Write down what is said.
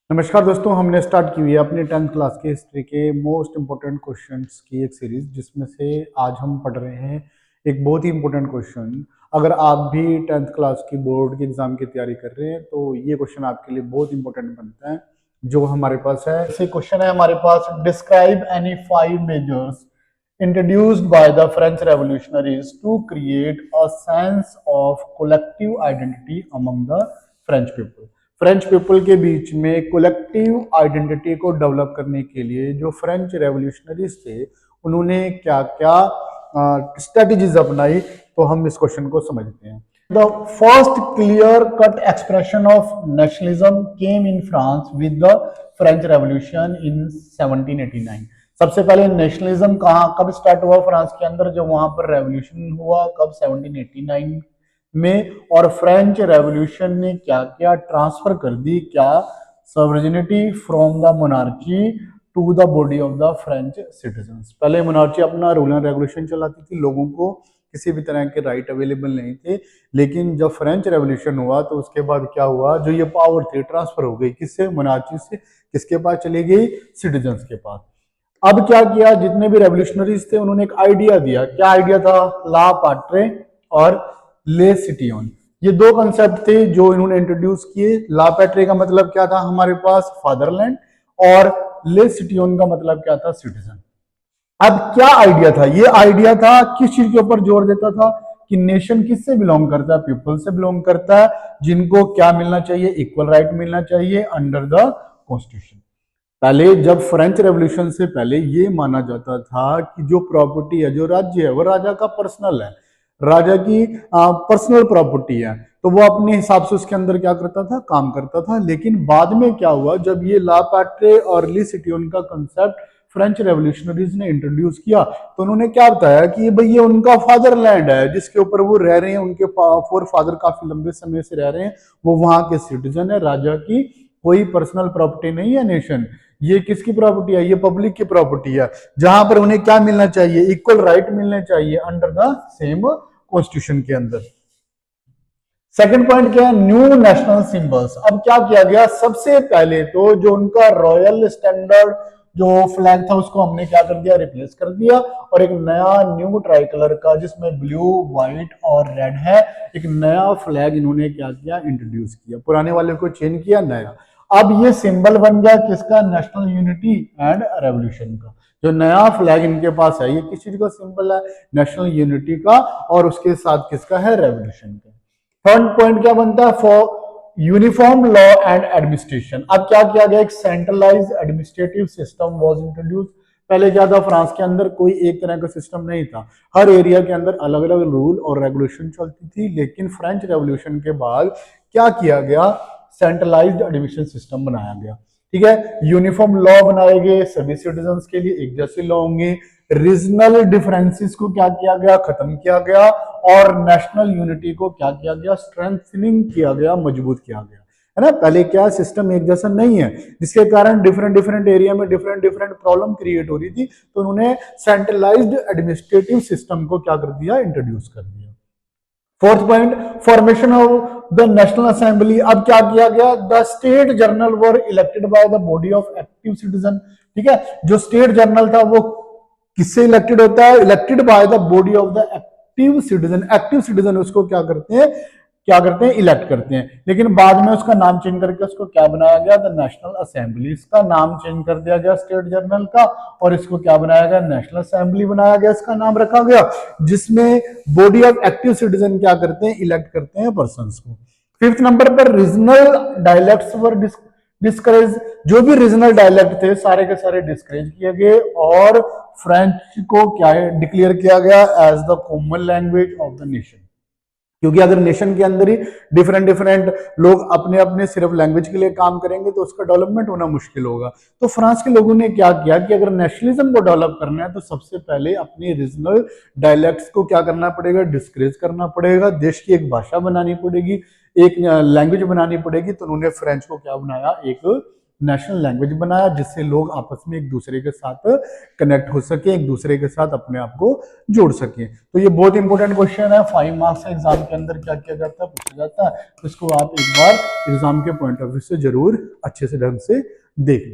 नमस्कार दोस्तों, हमने स्टार्ट की हुई है अपनी 10th क्लास के हिस्ट्री के मोस्ट इम्पोर्टेंट क्वेश्चंस की एक सीरीज, जिसमें से आज हम पढ़ रहे हैं एक बहुत ही इम्पोर्टेंट क्वेश्चन। अगर आप भी 10th क्लास की बोर्ड के एग्जाम की तैयारी कर रहे हैं तो ये क्वेश्चन आपके लिए बहुत इंपॉर्टेंट बनता है। जो हमारे पास है, ऐसे क्वेश्चन है हमारे पास, describe any 5 measures introduced by the French revolutionaries to create a sense of collective identity among the French people। French people के बीच में कोलेक्टिव आइडेंटिटी को डेवलप करने के लिए जो फ्रेंच रेवोल्यूशनरीज थे उन्होंने क्या क्या स्ट्रेटजीज अपनाई, तो हम इस क्वेश्चन को समझते हैं। The first clear cut expression of nationalism came in France with the French revolution in 1789। सबसे पहले नेशनलिज्म कब स्टार्ट हुआ फ्रांस के अंदर, जब वहां पर रेवोल्यूशन हुआ, कब 1789 में। और फ्रेंच रेवोल्यूशन ने क्या क्या ट्रांसफर कर दी, क्या sovereignty from the monarchy to the body of the French citizens. पहले मोनार्ची अपना रूल एंड रेगुलेशन चलाती थी, लोगों को किसी भी तरह के राइट अवेलेबल नहीं थे। लेकिन जब फ्रेंच रेवोल्यूशन हुआ तो उसके बाद क्या हुआ, जो ये पावर थी ट्रांसफर हो गई, किससे, मोनार्ची से किसके पास चली गई, सिटीजन्स के पास। अब क्या किया, जितने भी रेवोल्यूशनरीज थे उन्होंने एक आइडिया दिया। क्या आइडिया था, ला पाट्रे और ले सिटियोन। ये दो कंसेप्ट थे जो इन्होंने इंट्रोड्यूस किए। ला पैट्रे का मतलब क्या था, हमारे पास फादरलैंड, और ले सिटियोन का मतलब क्या था, सिटीजन। अब क्या आइडिया था, ये आइडिया था किस चीज के ऊपर जोर देता था कि नेशन किससे बिलोंग करता है, पीपल से बिलोंग करता है, जिनको क्या मिलना चाहिए, इक्वल राइट मिलना चाहिए अंडर द कॉन्स्टिट्यूशन। पहले जब फ्रेंच रेवोल्यूशन से पहले ये माना जाता था कि जो प्रॉपर्टी है, जो राज्य है, वो राजा का पर्सनल है, राजा की पर्सनल प्रॉपर्टी है, तो वो अपने हिसाब से उसके अंदर क्या करता था, काम करता था। लेकिन बाद में क्या हुआ, जब ये ला पैट्रे और ली सिटियोन का कंसेप्ट फ्रेंच रेवोल्यूशनरीज ने इंट्रोड्यूस किया, तो उन्होंने क्या बताया कि भाई ये उनका फादरलैंड है, जिसके ऊपर वो रह रहे हैं, उनके फोर फादर काफी लंबे समय से रह रहे हैं, वो वहां के सिटीजन है, राजा की कोई पर्सनल प्रॉपर्टी नहीं है नेशन। ये किसकी प्रॉपर्टी है, ये पब्लिक की प्रॉपर्टी है, जहां पर उन्हें क्या मिलना चाहिए, इक्वल राइट मिलने चाहिए अंडर द सेम कॉन्स्टिट्यूशन के अंदर। सेकंड पॉइंट क्या है, न्यू नेशनल सिंबल्स। अब क्या किया गया, सबसे पहले तो जो उनका रॉयल स्टैंडर्ड जो फ्लैग था उसको हमने क्या कर दिया, रिप्लेस कर दिया, और एक नया न्यू ट्राई कलर का जिसमें ब्लू, व्हाइट और रेड है, एक नया फ्लैग इन्होंने क्या किया, इंट्रोड्यूस किया। पुराने वाले को चेंज किया, नया। अब ये सिंबल बन गया किसका, नेशनल यूनिटी एंड रेवोल्यूशन का। जो नया फ्लैग इनके पास है, ये किस चीज का सिंबल है, नेशनल यूनिटी का, और उसके साथ किसका है, रेवोल्यूशन का। थर्ड पॉइंट क्या बनता है, for uniform law and administration. अब क्या किया गया, एक centralise administrative system was introduce. पहले क्या था, फ्रांस के अंदर कोई एक तरह का सिस्टम नहीं था, हर एरिया के अंदर अलग अलग रूल और रेगुलेशन चलती थी। लेकिन फ्रेंच रेवोल्यूशन के बाद क्या किया गया, सेंट्रलाइज्ड एडमिनिस्ट्रेशन सिस्टम बनाया गया। ठीक है, यूनिफॉर्म लॉ बनाए गए, सभी सिटीजन्स के लिए एक जैसे लॉ होंगे। रीजनल डिफरेंसेस को क्या किया गया, खत्म किया गया, और नेशनल यूनिटी को क्या किया गया, स्ट्रेंथनिंग किया गया, मजबूत किया गया, है ना। पहले क्या सिस्टम एक जैसा नहीं है, जिसके कारण डिफरेंट डिफरेंट एरिया में डिफरेंट डिफरेंट प्रॉब्लम क्रिएट हो रही थी, तो उन्होंने सेंट्रलाइज्ड एडमिनिस्ट्रेटिव सिस्टम को क्या कर दिया, इंट्रोड्यूस कर दिया। Fourth point, formation of the national assembly. अब क्या किया गया, the state journal were elected by the body of active citizen. ठीक है, जो स्टेट जर्नल था वो किससे इलेक्टेड होता है, elected by the body of the active citizen. Active citizen उसको क्या करते हैं, इलेक्ट करते हैं। लेकिन बाद में उसका नाम चेंज करके उसको क्या बनाया गया, द नेशनल असेंबली। इसका नाम चेंज कर दिया गया स्टेट जर्नल का, और इसको क्या बनाया गया, नेशनल असेंबली बनाया गया, इसका नाम रखा गया, जिसमें बॉडी ऑफ एक्टिव सिटीजन क्या करते हैं, इलेक्ट करते हैं पर्संस को। फिफ्थ नंबर पर रीजनल डायलेक्ट्स वर डिस्करेज। जो भी रीजनल डायलेक्ट थे सारे के सारे डिस्करेज किए गए, और फ्रेंच को क्या डिक्लेयर किया गया as the common language of the nation. क्योंकि अगर नेशन के अंदर ही डिफरेंट डिफरेंट लोग अपने अपने सिर्फ लैंग्वेज के लिए काम करेंगे तो उसका डेवलपमेंट होना मुश्किल होगा। तो फ्रांस के लोगों ने क्या किया कि अगर नेशनलिज्म को डेवलप करना है तो सबसे पहले अपनी रीजनल डायलेक्ट्स को क्या करना पड़ेगा, डिस्करेज करना पड़ेगा, देश की एक भाषा बनानी पड़ेगी, एक लैंग्वेज बनानी पड़ेगी। तो उन्होंने फ्रेंच को क्या बनाया, एक नेशनल लैंग्वेज बनाया, जिससे लोग आपस में एक दूसरे के साथ कनेक्ट हो सके, एक दूसरे के साथ अपने आप को जोड़ सके। तो ये बहुत इंपॉर्टेंट क्वेश्चन है, 5 मार्क्स एग्जाम के अंदर क्या किया जाता है, पूछा जाता है। तो इसको आप एक बार एग्जाम के पॉइंट ऑफ व्यू से जरूर अच्छे से ढंग से देख लें।